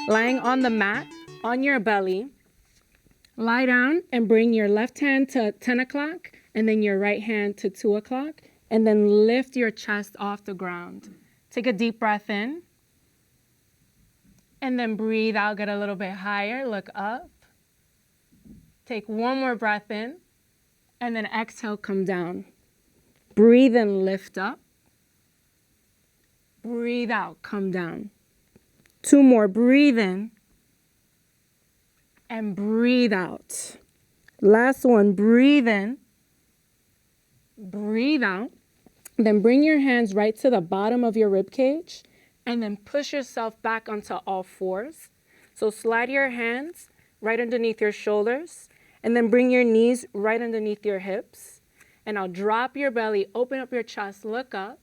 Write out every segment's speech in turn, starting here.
Lying on the mat, on your belly, lie down and bring your left hand to 10 o'clock and then your right hand to 2 o'clock, and then lift your chest off the ground. Take a deep breath in, and then breathe out, get a little bit higher, look up. Take one more breath in, and then exhale, come down. Breathe and lift up. Breathe out, come down. 2 more, breathe in, and breathe out. Last one, breathe in, breathe out. Then bring your hands right to the bottom of your rib cage, and then push yourself back onto all fours. So slide your hands right underneath your shoulders, and then bring your knees right underneath your hips. And I'll drop your belly, open up your chest, look up,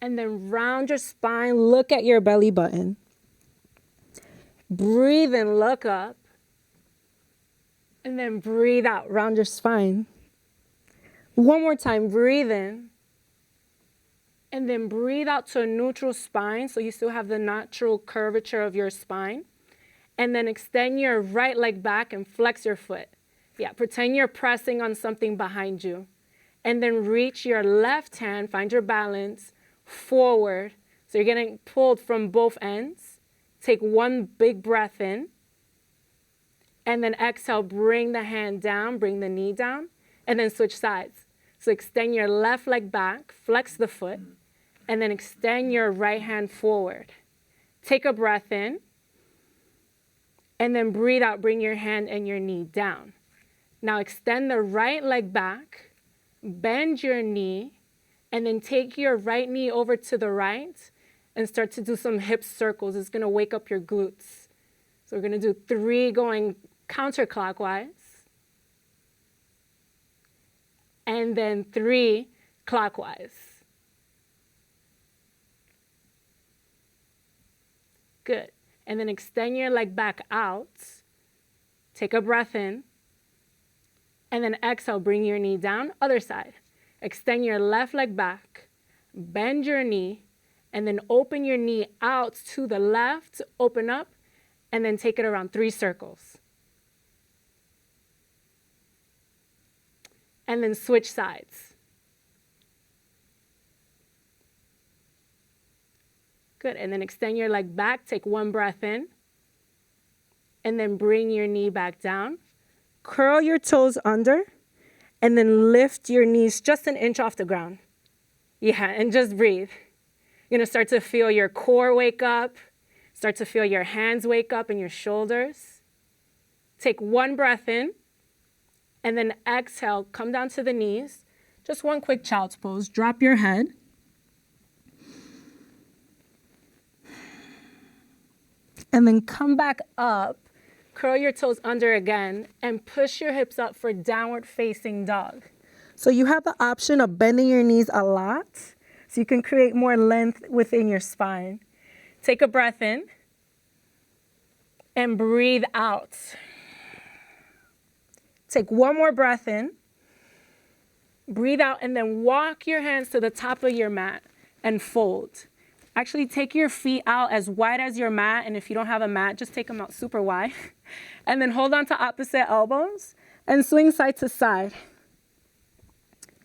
and then round your spine, look at your belly button. Breathe and look up, and then breathe out, round your spine. One more time, breathe in, and then breathe out to a neutral spine, so you still have the natural curvature of your spine. And then extend your right leg back and flex your foot. Yeah, pretend you're pressing on something behind you. And then reach your left hand, find your balance, forward. So you're getting pulled from both ends. Take one big breath in. And then exhale, bring the hand down, bring the knee down, and then switch sides. So extend your left leg back, flex the foot, and then extend your right hand forward. Take a breath in, and then breathe out, bring your hand and your knee down. Now extend the right leg back, bend your knee, and then take your right knee over to the right and start to do some hip circles. It's gonna wake up your glutes. So we're gonna do 3 going counterclockwise, and then 3 clockwise. Good. And then extend your leg back out. Take a breath in. And then exhale, bring your knee down, other side. Extend your left leg back, bend your knee, and then open your knee out to the left, open up, and then take it around 3 circles. And then switch sides. Good, and then extend your leg back, take 1 breath in, and then bring your knee back down. Curl your toes under, and then lift your knees just an inch off the ground. Yeah, and just breathe. You're gonna start to feel your core wake up, start to feel your hands wake up and your shoulders. Take 1 breath in, and then exhale, come down to the knees. Just 1 quick child's pose, drop your head. And then come back up, curl your toes under again, and push your hips up for downward facing dog. So you have the option of bending your knees a lot, so you can create more length within your spine. Take a breath in, and breathe out. Take 1 more breath in, breathe out, and then walk your hands to the top of your mat and fold. Actually, take your feet out as wide as your mat, and if you don't have a mat, just take them out super wide. And then hold on to opposite elbows and swing side to side.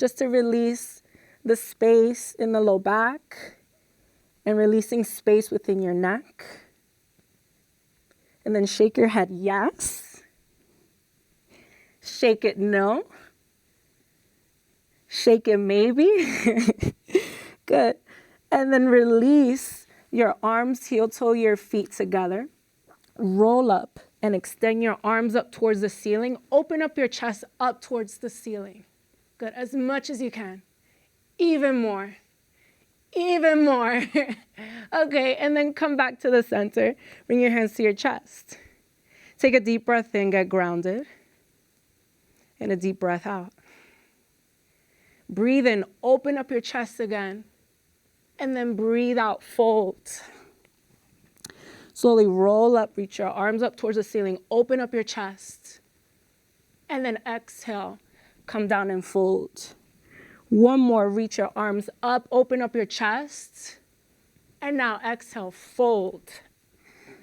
Just to release the space in the low back and releasing space within your neck. And then shake your head, yes. Shake it, no. Shake it, maybe. Good. And then release your arms, heel toe your feet together. Roll up and extend your arms up towards the ceiling. Open up your chest up towards the ceiling. Good, as much as you can. Even more. Even more. Okay, and then come back to the center. Bring your hands to your chest. Take a deep breath in, get grounded. And a deep breath out. Breathe in, open up your chest again. And then breathe out, fold. Slowly roll up, reach your arms up towards the ceiling, open up your chest. And then exhale, come down and fold. 1 more, reach your arms up, open up your chest. And now exhale, fold.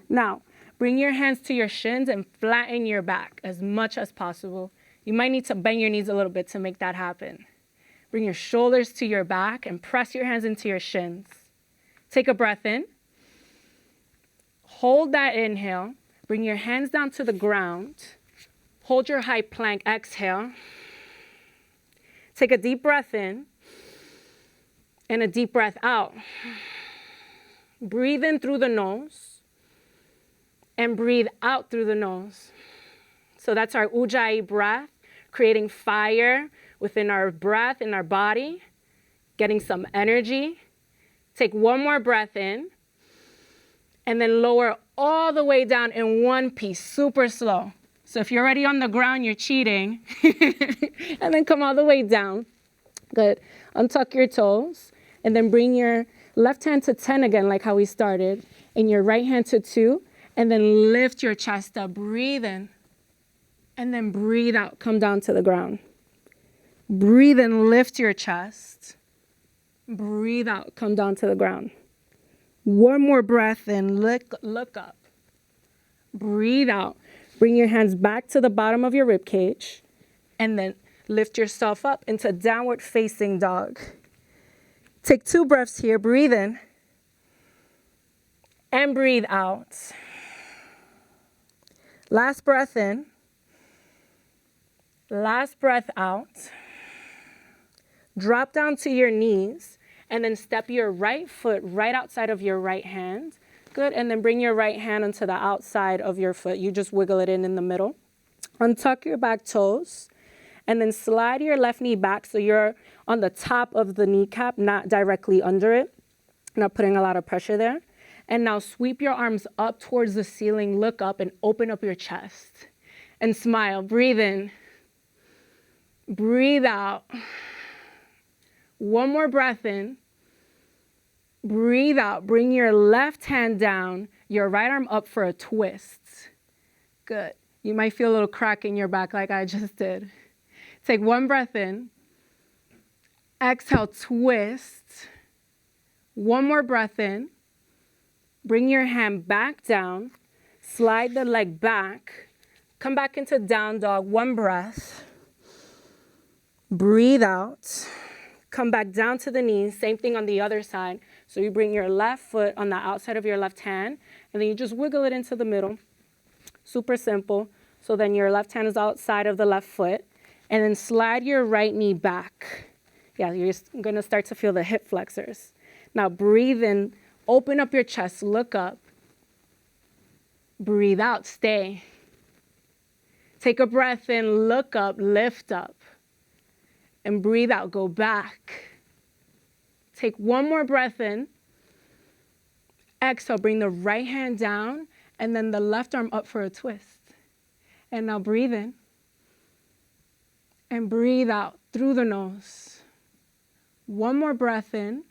Now, bring your hands to your shins and flatten your back as much as possible. You might need to bend your knees a little bit to make that happen. Bring your shoulders to your back and press your hands into your shins. Take a breath in. Hold that inhale. Bring your hands down to the ground. Hold your high plank. Exhale. Take a deep breath in and a deep breath out. Breathe in through the nose and breathe out through the nose. So that's our ujjayi breath, creating fire within our breath, in our body, getting some energy. Take one more breath in and then lower all the way down in one piece, super slow. So if you're already on the ground, you're cheating. And then come all the way down. Good. Untuck your toes and then bring your left hand to 10 again, like how we started, and your right hand to 2, and then lift your chest up. Breathe in and then breathe out. Come down to the ground. Breathe in, lift your chest. Breathe out, come down to the ground. One more breath in, look up. Breathe out. Bring your hands back to the bottom of your rib cage and then lift yourself up into downward facing dog. Take 2 breaths here. Breathe in and breathe out. Last breath in. Last breath out. Drop down to your knees and then step your right foot right outside of your right hand. Good, and then bring your right hand onto the outside of your foot. You just wiggle it in the middle. Untuck your back toes and then slide your left knee back so you're on the top of the kneecap, not directly under it. Not putting a lot of pressure there. And now sweep your arms up towards the ceiling, look up and open up your chest. And smile, breathe in. Breathe out. One more breath in. Breathe out. Bring your left hand down, your right arm up for a twist. Good. You might feel a little crack in your back like I just did. Take one breath in. Exhale, twist. One more breath in. Bring your hand back down. Slide the leg back. Come back into down dog. One breath. Breathe out. Come back down to the knees. Same thing on the other side. So you bring your left foot on the outside of your left hand, and then you just wiggle it into the middle. Super simple. So then your left hand is outside of the left foot, and then slide your right knee back. Yeah, you're going to start to feel the hip flexors. Now breathe in, open up your chest, look up. Breathe out, stay. Take a breath in, look up, lift up. And breathe out, go back. Take one more breath in. Exhale, bring the right hand down and then the left arm up for a twist. And now breathe in. And breathe out through the nose. One more breath in.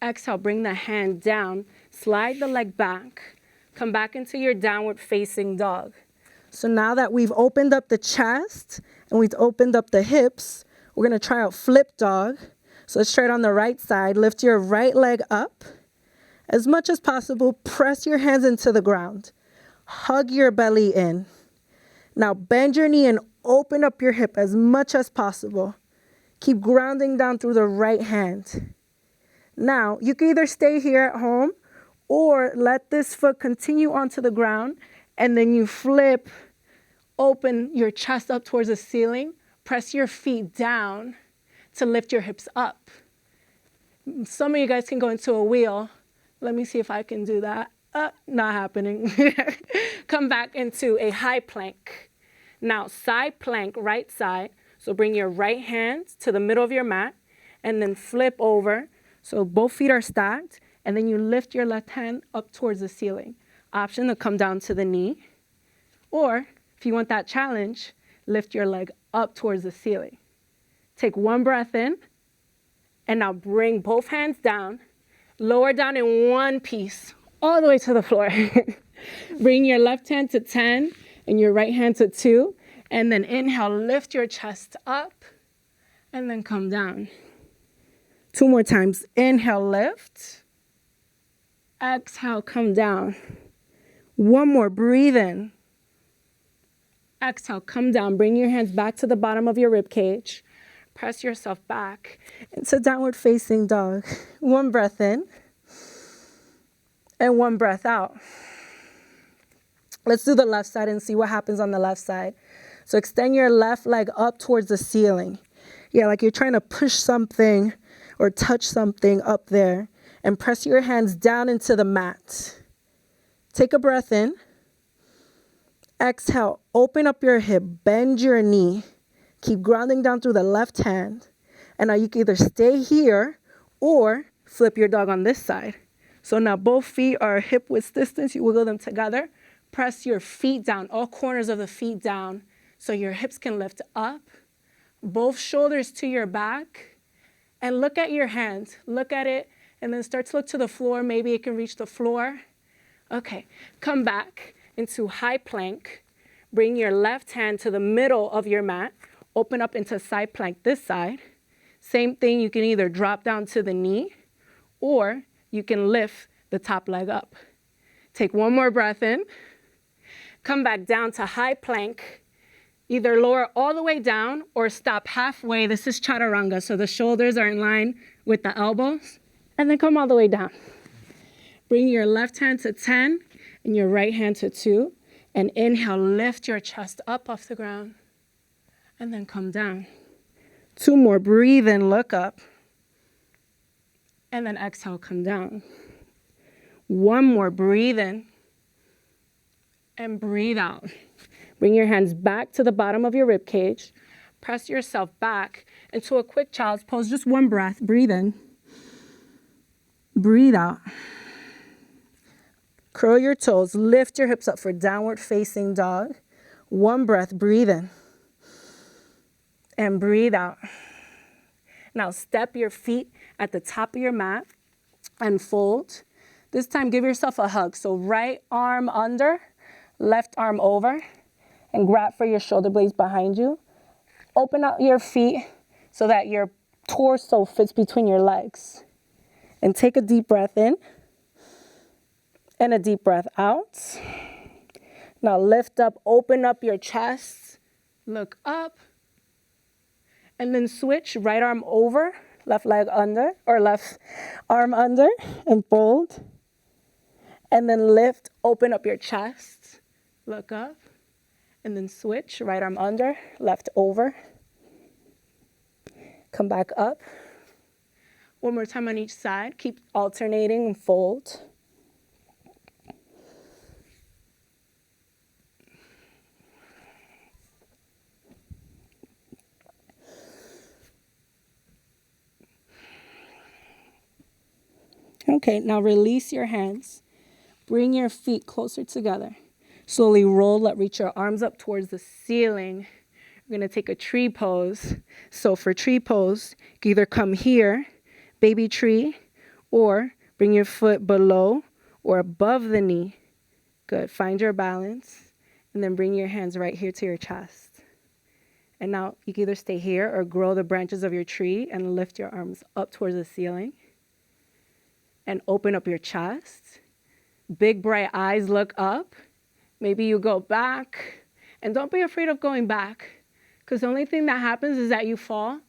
Exhale, bring the hand down. Slide the leg back. Come back into your downward facing dog. So now that we've opened up the chest and we've opened up the hips, we're going to try out flip dog. So let's try it on the right side. Lift your right leg up. As much as possible, press your hands into the ground. Hug your belly in. Now bend your knee and open up your hip as much as possible. Keep grounding down through the right hand. Now, you can either stay here at home or let this foot continue onto the ground, and then you flip, open your chest up towards the ceiling, press your feet down to lift your hips up. Some of you guys can go into a wheel. Let me see if I can do that. Not happening. Come back into a high plank. Now, side plank, right side. So bring your right hand to the middle of your mat and then flip over. So both feet are stacked, and then you lift your left hand up towards the ceiling. Option to come down to the knee. Or, if you want that challenge, lift your leg up towards the ceiling. Take one breath in, and now bring both hands down. Lower down in one piece, all the way to the floor. Bring your left hand to 10 and your right hand to 2. And then inhale, lift your chest up, and then come down. 2 more times. Inhale, lift. Exhale, come down. One more, breathe in. Exhale, come down. Bring your hands back to the bottom of your rib cage. Press yourself back into downward facing dog. One breath in and one breath out. Let's do the left side and see what happens on the left side. So extend your left leg up towards the ceiling. Yeah, like you're trying to push something or touch something up there, and press your hands down into the mat. Take a breath in. Exhale, open up your hip, bend your knee. Keep grounding down through the left hand. And now you can either stay here or flip your dog on this side. So now both feet are hip width distance. You wiggle them together. Press your feet down, all corners of the feet down, so your hips can lift up. Both shoulders to your back. And look at your hands. Look at it, and then start to look to the floor. Maybe it can reach the floor. Okay, come back into high plank. Bring your left hand to the middle of your mat. Open up into side plank this side. Same thing, you can either drop down to the knee or you can lift the top leg up. Take one more breath in. Come back down to high plank. Either lower all the way down or stop halfway. This is chaturanga, so the shoulders are in line with the elbows. And then come all the way down. Bring your left hand to 10 and your right hand to 2. And inhale, lift your chest up off the ground. And then come down. 2 more, breathe in, look up. And then exhale, come down. 1 more, breathe in. And breathe out. Bring your hands back to the bottom of your rib cage. Press yourself back into a quick child's pose. Just 1 breath. Breathe in. Breathe out. Curl your toes. Lift your hips up for downward facing dog. 1 breath. Breathe in. And breathe out. Now step your feet at the top of your mat and fold. This time give yourself a hug. So right arm under, left arm over, and grab for your shoulder blades behind you. Open out your feet so that your torso fits between your legs. And take a deep breath in and a deep breath out. Now lift up, open up your chest, look up, and then switch right arm over, left leg under, or left arm under, and fold. And then lift, open up your chest, look up, and then switch, right arm under, left over. Come back up. 1 more time on each side. Keep alternating and fold. Okay, now release your hands. Bring your feet closer together. Slowly roll up, reach your arms up towards the ceiling. We're gonna take a tree pose. So for tree pose, you can either come here, baby tree, or bring your foot below or above the knee. Good, find your balance. And then bring your hands right here to your chest. And now you can either stay here or grow the branches of your tree and lift your arms up towards the ceiling. And open up your chest. Big bright eyes, look up. Maybe you go back. And don't be afraid of going back, because the only thing that happens is that you fall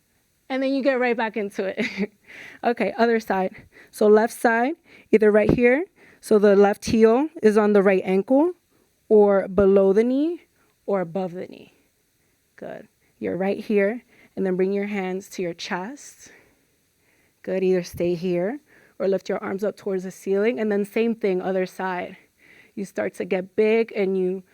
and then you get right back into it. Okay, other side. So left side, either right here, so the left heel is on the right ankle, or below the knee, or above the knee. Good. You're right here, and then bring your hands to your chest. Good, either stay here or lift your arms up towards the ceiling, and then same thing, other side. You start to get big, and you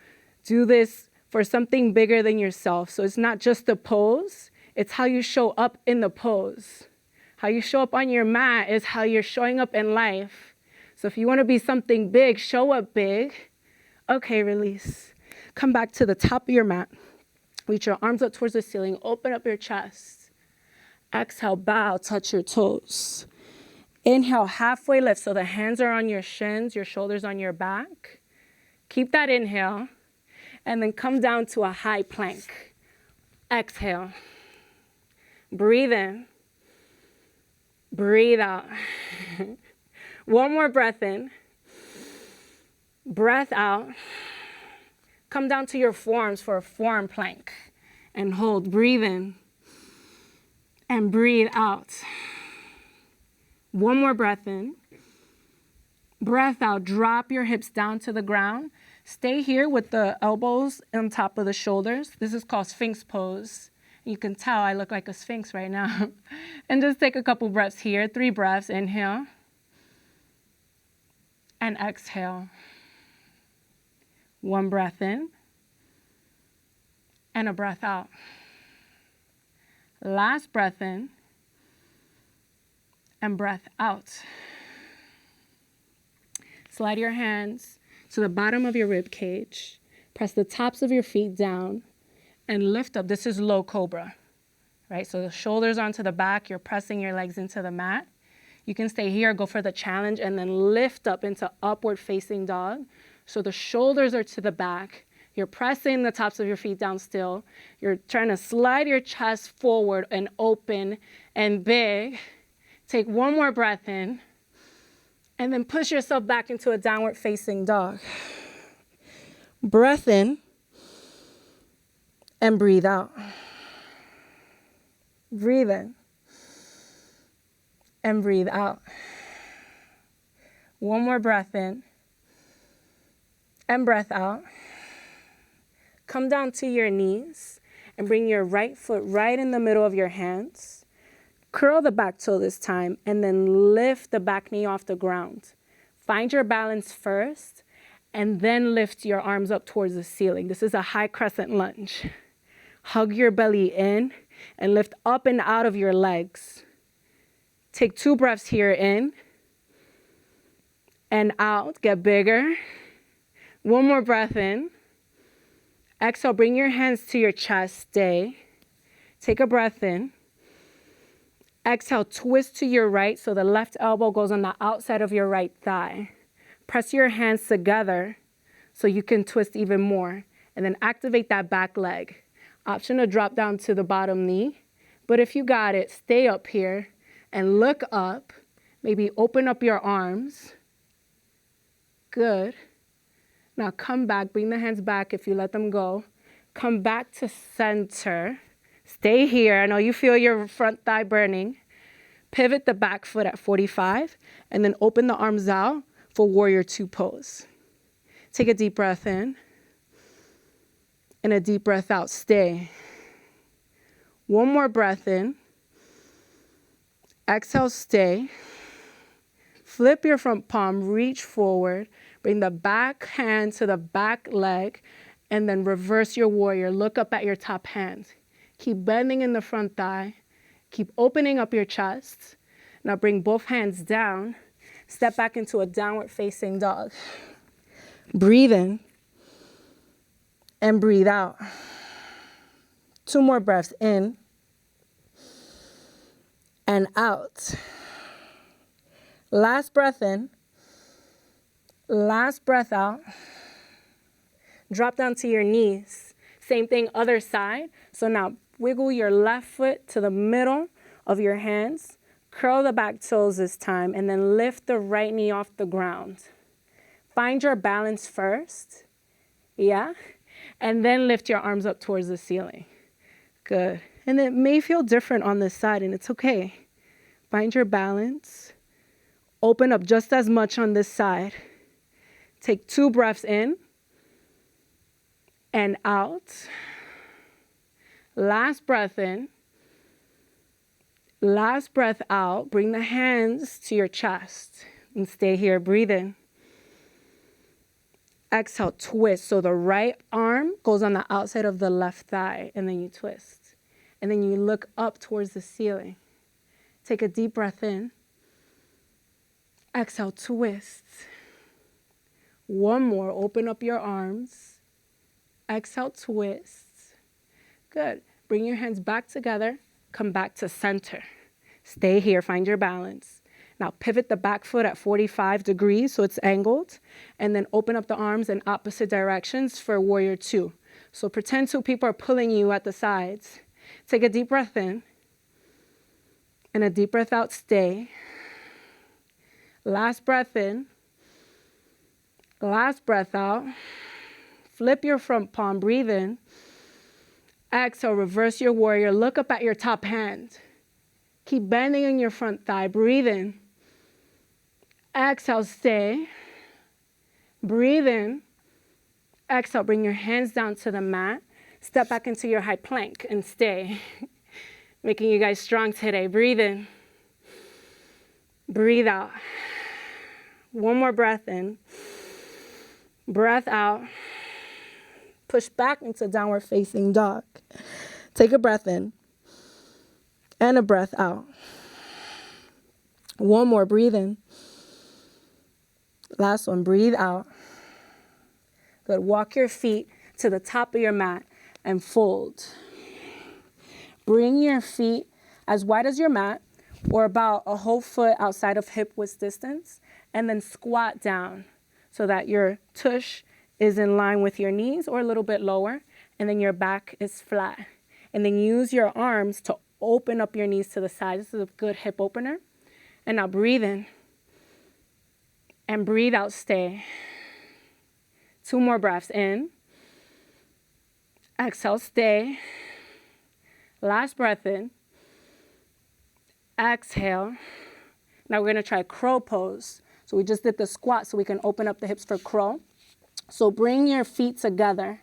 do this for something bigger than yourself. So it's not just the pose, it's how you show up in the pose. How you show up on your mat is how you're showing up in life. So if you want to be something big, show up big. Okay, release. Come back to the top of your mat. Reach your arms up towards the ceiling. Open up your chest. Exhale, bow, touch your toes. Inhale, halfway lift, so the hands are on your shins, your shoulders on your back. Keep that inhale, and then come down to a high plank. Exhale. Breathe in. Breathe out. 1 more breath in. Breath out. Come down to your forearms for a forearm plank and hold. Breathe in and breathe out. One more breath in. Breath out. Drop your hips down to the ground. Stay here with the elbows on top of the shoulders. This is called Sphinx pose. You can tell I look like a Sphinx right now. And just take a couple breaths here. 3 breaths. Inhale. And exhale. 1 breath in. And a breath out. Last breath in. And breath out. Slide your hands to the bottom of your rib cage. Press the tops of your feet down and lift up. This is low cobra, right? So the shoulders onto the back. You're pressing your legs into the mat. You can stay here, go for the challenge, and then lift up into upward facing dog. So the shoulders are to the back. You're pressing the tops of your feet down still. You're trying to slide your chest forward and open and big. Take 1 more breath in. And then push yourself back into a downward facing dog. Breath in and breathe out. Breathe in and breathe out. 1 more breath in and breath out. Come down to your knees and bring your right foot right in the middle of your hands. Curl the back toe this time and then lift the back knee off the ground. Find your balance first and then lift your arms up towards the ceiling. This is a high crescent lunge. Hug your belly in and lift up and out of your legs. Take 2 breaths here in and out. Get bigger. 1 more breath in. Exhale, bring your hands to your chest. Stay. Take a breath in. Exhale, twist to your right so the left elbow goes on the outside of your right thigh. Press your hands together so you can twist even more. And then activate that back leg. Option to drop down to the bottom knee. But if you got it, stay up here and look up. Maybe open up your arms. Good. Now come back. Bring the hands back if you let them go. Come back to center. Stay here. I know you feel your front thigh burning. Pivot the back foot at 45 and then open the arms out for warrior 2 pose. Take a deep breath in and a deep breath out. Stay. 1 more breath in. Exhale, stay. Flip your front palm, reach forward. Bring the back hand to the back leg and then reverse your warrior. Look up at your top hand. Keep bending in the front thigh. Keep opening up your chest. Now bring both hands down. Step back into a downward facing dog. Breathe in and breathe out. 2 more breaths in and out. Last breath in. Last breath out. Drop down to your knees. Same thing, other side. So now wiggle your left foot to the middle of your hands. Curl the back toes this time, and then lift the right knee off the ground. Find your balance first. Yeah? And then lift your arms up towards the ceiling. Good. And it may feel different on this side, and it's okay. Find your balance. Open up just as much on this side. Take 2 breaths in and out. Last breath in. Last breath out. Bring the hands to your chest and stay here. Breathe in. Exhale, twist. So the right arm goes on the outside of the left thigh, and then you twist. And then you look up towards the ceiling. Take a deep breath in. Exhale, twist. 1 more. Open up your arms. Exhale, twist. Good. Bring your hands back together. Come back to center. Stay here. Find your balance. Now pivot the back foot at 45 degrees so it's angled. And then open up the arms in opposite directions for warrior 2. So pretend 2 people are pulling you at the sides. Take a deep breath in. And a deep breath out. Stay. Last breath in. Last breath out. Flip your front palm, breathe in. Exhale, reverse your warrior. Look up at your top hand. Keep bending in your front thigh, breathe in. Exhale, stay. Breathe in. Exhale, bring your hands down to the mat. Step back into your high plank and stay. Making you guys strong today. Breathe in. Breathe out. One more breath in. Breath out. Push back into downward facing dog. Take a breath in. And a breath out. One more, breathe in. Last one, breathe out. Good, walk your feet to the top of your mat and fold. Bring your feet as wide as your mat or about a whole foot outside of hip width distance, and then squat down so that your tush is in line with your knees or a little bit lower, and then your back is flat. And then use your arms to open up your knees to the side. This is a good hip opener. And now breathe in and breathe out, stay. 2 more breaths in. Exhale, stay. Last breath in. Exhale. Now we're gonna try crow pose. So we just did the squat so we can open up the hips for crow. So bring your feet together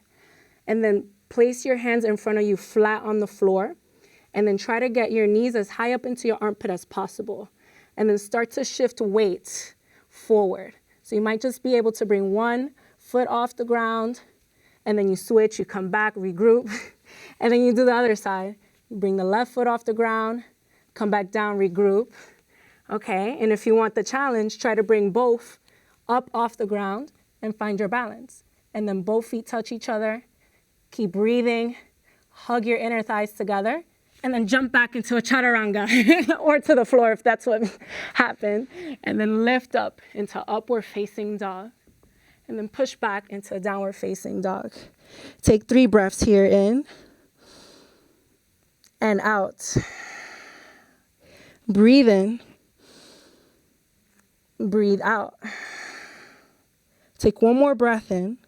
and then place your hands in front of you flat on the floor, and then try to get your knees as high up into your armpit as possible. And then start to shift weight forward. So you might just be able to bring one foot off the ground, and then you switch, you come back, regroup, and then you do the other side. You bring the left foot off the ground, come back down, regroup. Okay, and if you want the challenge, try to bring both up off the ground and find your balance. And then both feet touch each other. Keep breathing, hug your inner thighs together, and then jump back into a chaturanga or to the floor if that's what happened. And then lift up into upward facing dog. And then push back into a downward facing dog. Take 3 breaths here in and out. Breathe in. Breathe out. Take 1 more breath in.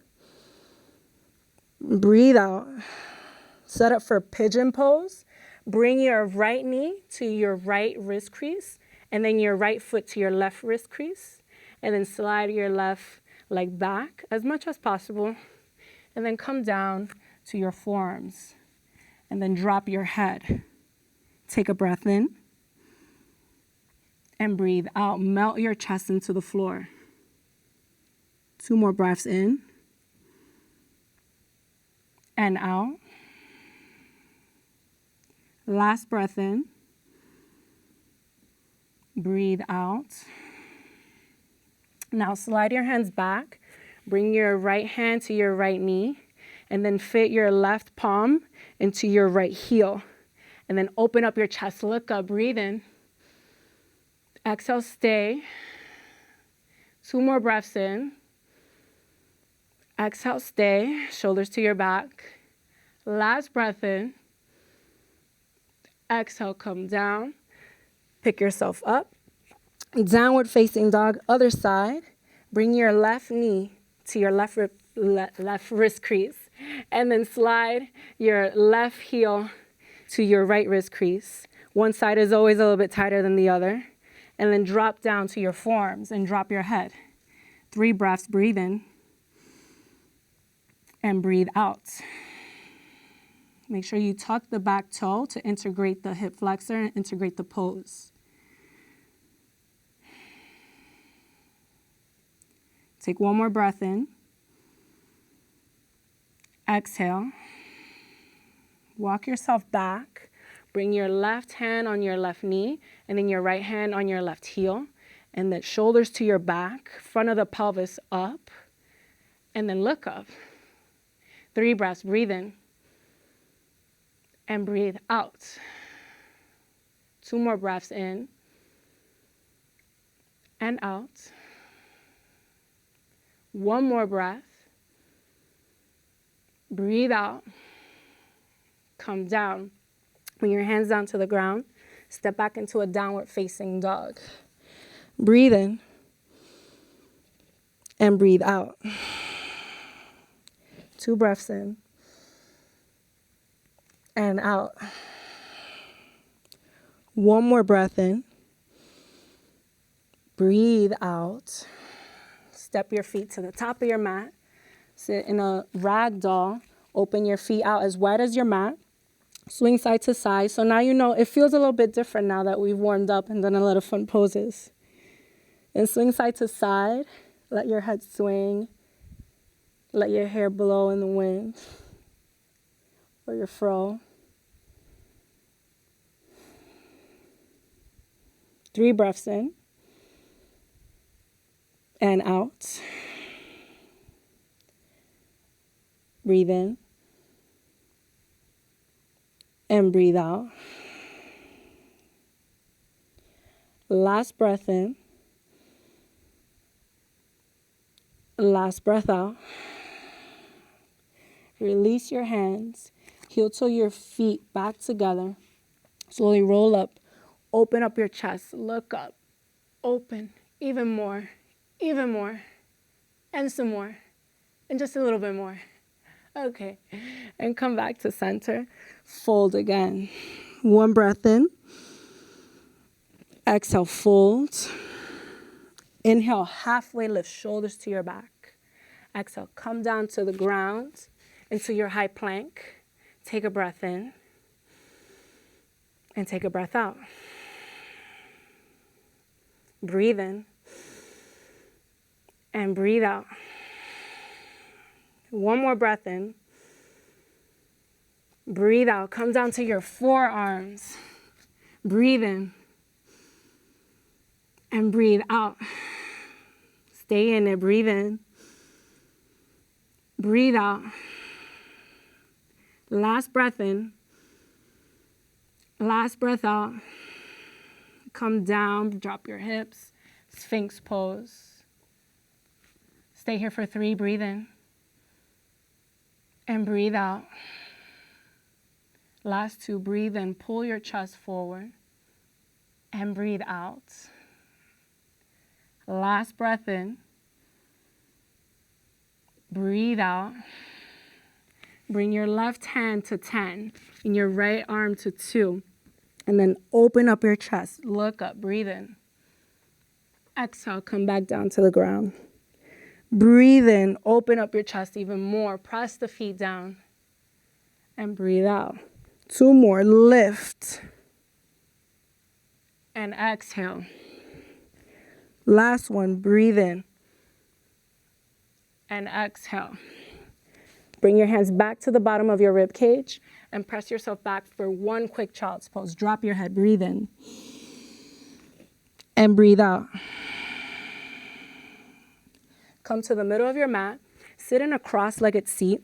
Breathe out. Set up for pigeon pose. Bring your right knee to your right wrist crease, and then your right foot to your left wrist crease. And then slide your left leg back as much as possible. And then come down to your forearms. And then drop your head. Take a breath in. And breathe out. Melt your chest into the floor. 2 more breaths in. And out. Last breath in. Breathe out. Now slide your hands back. Bring your right hand to your right knee. And then fit your left palm into your right heel. And then open up your chest. Look up. Breathe in. Exhale, stay. 2 more breaths in. Exhale, stay. Shoulders to your back. Last breath in. Exhale, come down. Pick yourself up. Downward facing dog, other side. Bring your left knee to your left wrist crease. And then slide your left heel to your right wrist crease. One side is always a little bit tighter than the other. And then drop down to your forearms and drop your head. 3 breaths, breathe in. And breathe out. Make sure you tuck the back toe to integrate the hip flexor and integrate the pose. Take 1 more breath in. Exhale. Walk yourself back. Bring your left hand on your left knee, and then your right hand on your left heel. And then shoulders to your back, front of the pelvis up, and then look up. 3 breaths, breathe in. And breathe out. 2 more breaths in. And out. 1 more breath. Breathe out. Come down. Bring your hands down to the ground. Step back into a downward facing dog. Breathe in. and breathe out. 2 breaths in and out. 1 more breath in. Breathe out. Step your feet to the top of your mat. Sit in a rag doll. Open your feet out as wide as your mat. Swing side to side. So now you know it feels a little bit different now that we've warmed up and done a lot of fun poses. And swing side to side. Let your head swing. Let your hair blow in the wind or your fro. 3 breaths in and out. Breathe in and breathe out. Last breath in. Last breath out. Release your hands. Heel toe your feet back together. Slowly roll up. Open up your chest. Look up. Open. Even more. Even more. And some more. And just a little bit more. Okay. And come back to center. Fold again. 1 breath in. Exhale, fold. Inhale, halfway lift shoulders to your back. Exhale, come down to the ground into your high plank. Take a breath in and take a breath out. Breathe in and breathe out. 1 more breath in. Breathe out. Come down to your forearms. Breathe in and breathe out. Stay in it. Breathe in. Breathe out. Last breath in. Last breath out. Come down. Drop your hips. Sphinx pose. Stay here for 3. Breathe in. And breathe out. Last 2. Breathe in. Pull your chest forward. And breathe out. Last breath in. Breathe out. Bring your left hand to 10 and your right arm to 2. And then open up your chest. Look up. Breathe in. Exhale. Come back down to the ground. Breathe in. Open up your chest even more. Press the feet down. And breathe out. 2 more. Lift. And exhale. Last one. Breathe in. And exhale. Bring your hands back to the bottom of your rib cage and press yourself back for 1 quick child's pose. Drop your head. Breathe in. And breathe out. Come to the middle of your mat. Sit in a cross-legged seat.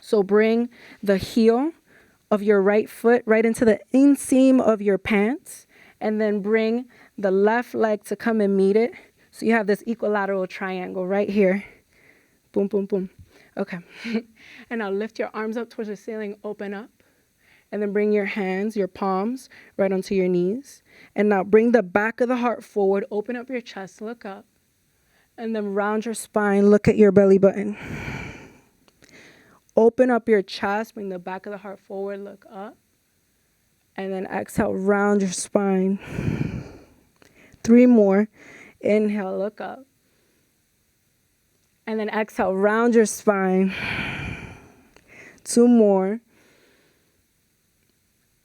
So bring the heel of your right foot right into the inseam of your pants. And then bring the left leg to come and meet it. So you have this equilateral triangle right here. Boom, boom, boom. Okay. And now lift your arms up towards the ceiling. Open up. And then bring your hands, your palms, right onto your knees. And now bring the back of the heart forward. Open up your chest. Look up. And then round your spine. Look at your belly button. Open up your chest. Bring the back of the heart forward. Look up. And then exhale. Round your spine. 3 more. Inhale. Look up. And then exhale. Round your spine. 2 more.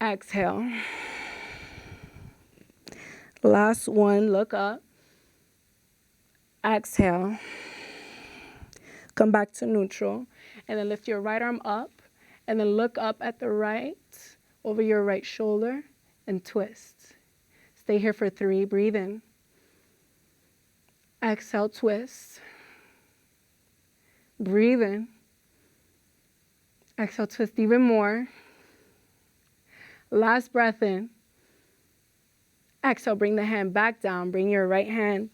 Exhale. Last one. Look up. Exhale. Come back to neutral. And then lift your right arm up. And then look up at the right, over your right shoulder, and twist. Stay here for 3. Breathe in. Exhale, twist. Breathe in. Exhale, twist even more. Last breath in. Exhale, bring the hand back down. Bring your right hand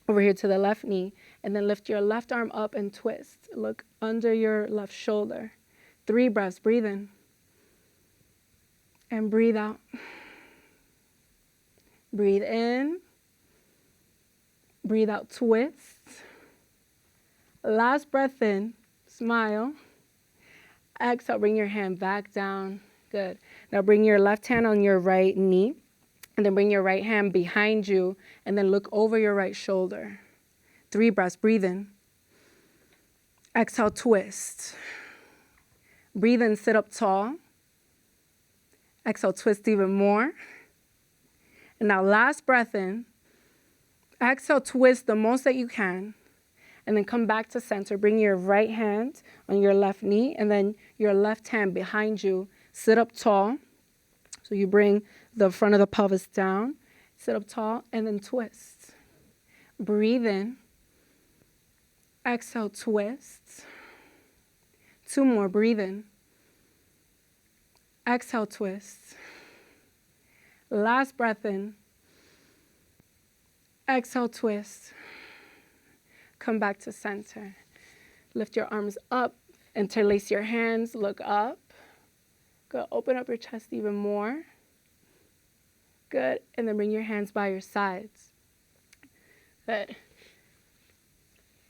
over here to the left knee. And then lift your left arm up and twist. Look under your left shoulder. 3 breaths. Breathe in. And breathe out. Breathe in. Breathe out, twist. Last breath in, smile. Exhale, bring your hand back down. Good. Now bring your left hand on your right knee, and then bring your right hand behind you, and then look over your right shoulder. 3 breaths, breathe in. Exhale, twist. Breathe in, sit up tall. Exhale, twist even more. And now last breath in. Exhale, twist the most that you can. And then come back to center. Bring your right hand on your left knee, and then your left hand behind you. Sit up tall. So you bring the front of the pelvis down. Sit up tall, and then twist. Breathe in. Exhale, twist. 2 more, breathe in. Exhale, twist. Last breath in. Exhale, twist. Come back to center. Lift your arms up, interlace your hands, look up. Good, open up your chest even more. Good, and then bring your hands by your sides. Good.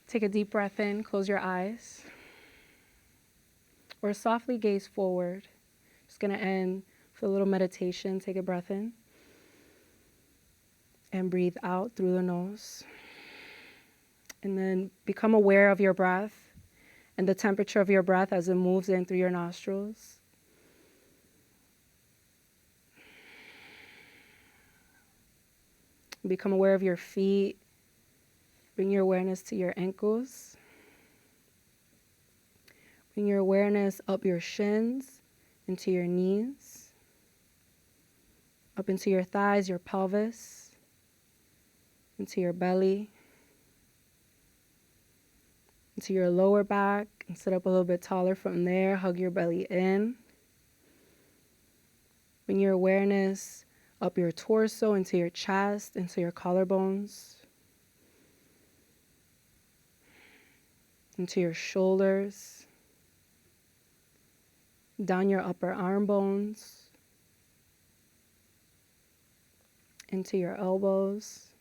Take a deep breath in, close your eyes. Or softly gaze forward. Just gonna end with a little meditation. Take a breath in. And breathe out through the nose. And then become aware of your breath and the temperature of your breath as it moves in through your nostrils. Become aware of your feet. Bring your awareness to your ankles. Bring your awareness up your shins, into your knees, up into your thighs, your pelvis, into your belly, into your lower back, and sit up a little bit taller from there. Hug your belly in. Bring your awareness up your torso, into your chest, into your collarbones, into your shoulders, down your upper arm bones, into your elbows,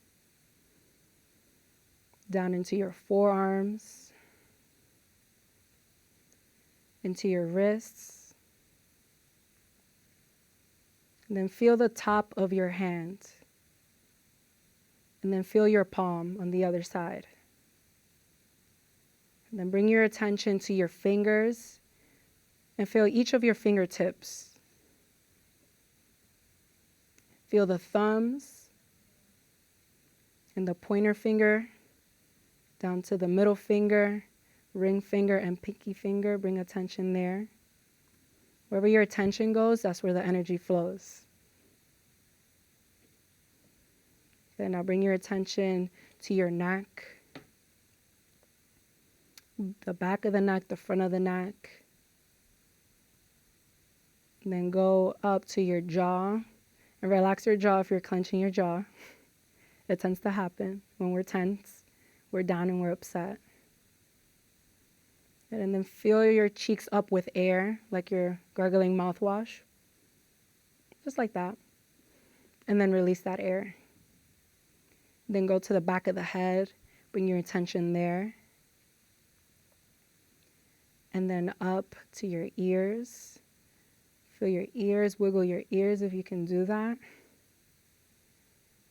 down into your forearms, into your wrists. And then feel the top of your hand. And then feel your palm on the other side. And then bring your attention to your fingers and feel each of your fingertips. Feel the thumbs and the pointer finger down to the middle finger, ring finger, and pinky finger. Bring attention there. Wherever your attention goes, that's where the energy flows. Okay, now bring your attention to your neck, the back of the neck, the front of the neck. And then go up to your jaw and relax your jaw if you're clenching your jaw. It tends to happen when we're tense, we're down, and we're upset. And then fill your cheeks up with air, like you're gargling mouthwash. Just like that. And then release that air. Then go to the back of the head, bring your attention there. And then up to your ears. Feel your ears, wiggle your ears if you can do that.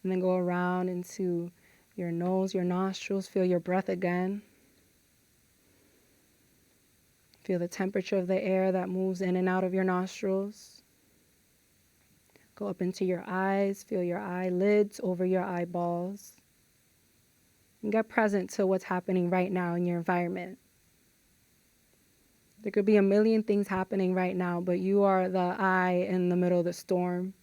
And then go around into your nose, your nostrils. Feel your breath again. Feel the temperature of the air that moves in and out of your nostrils. Go up into your eyes. Feel your eyelids over your eyeballs. And get present to what's happening right now in your environment. There could be a million things happening right now, but you are the eye in the middle of the storm.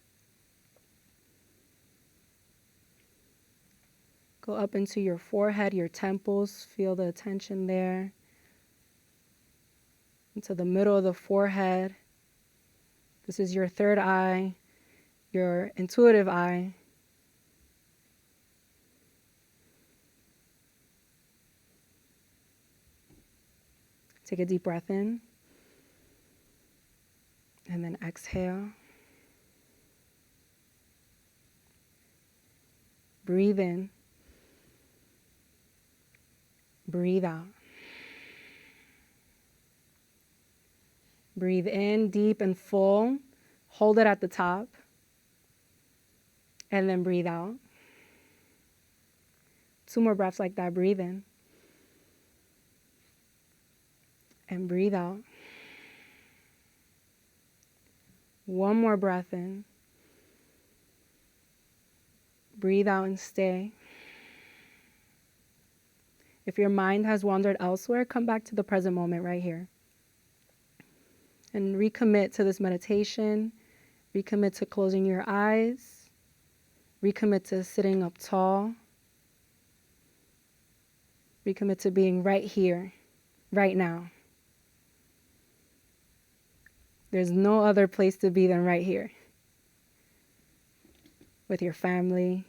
Go up into your forehead, your temples. Feel the tension there. Into the middle of the forehead. This is your third eye, your intuitive eye. Take a deep breath in. And then exhale. Breathe in. Breathe out. Breathe in deep and full. Hold it at the top. And then breathe out. 2 more breaths like that. Breathe in. And breathe out. 1 more breath in. Breathe out and stay. If your mind has wandered elsewhere, come back to the present moment right here. And recommit to this meditation. Recommit to closing your eyes. Recommit to sitting up tall. Recommit to being right here, right now. There's no other place to be than right here. With your family.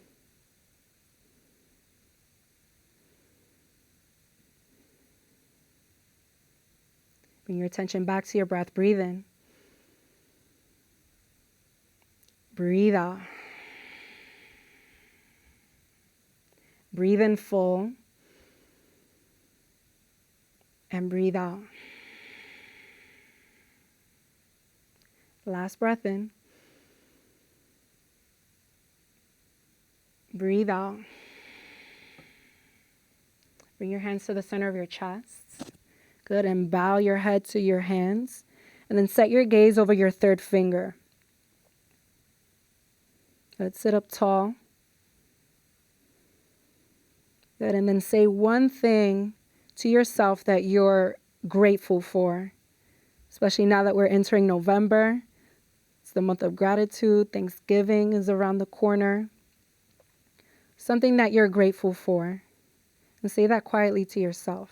Bring your attention back to your breath. Breathe in. Breathe out. Breathe in full. And breathe out. Last breath in. Breathe out. Bring your hands to the center of your chest. Good. And bow your head to your hands. And then set your gaze over your 3rd finger. Good. Sit up tall. Good. And then say one thing to yourself that you're grateful for. Especially now that we're entering November. It's the month of gratitude. Thanksgiving is around the corner. Something that you're grateful for. And say that quietly to yourself.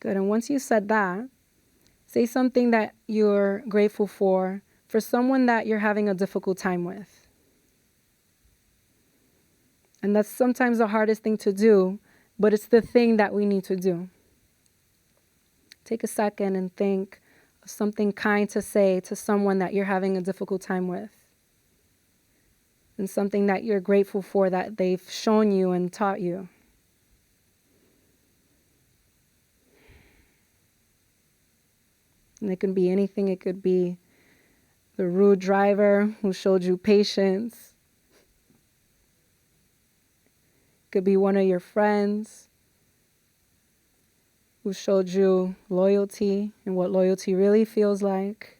Good. And once you said that, say something that you're grateful for someone that you're having a difficult time with. And that's sometimes the hardest thing to do, but it's the thing that we need to do. Take a second and think of something kind to say to someone that you're having a difficult time with. And something that you're grateful for that they've shown you and taught you. And it can be anything. It could be the rude driver who showed you patience. It could be one of your friends who showed you loyalty and what loyalty really feels like.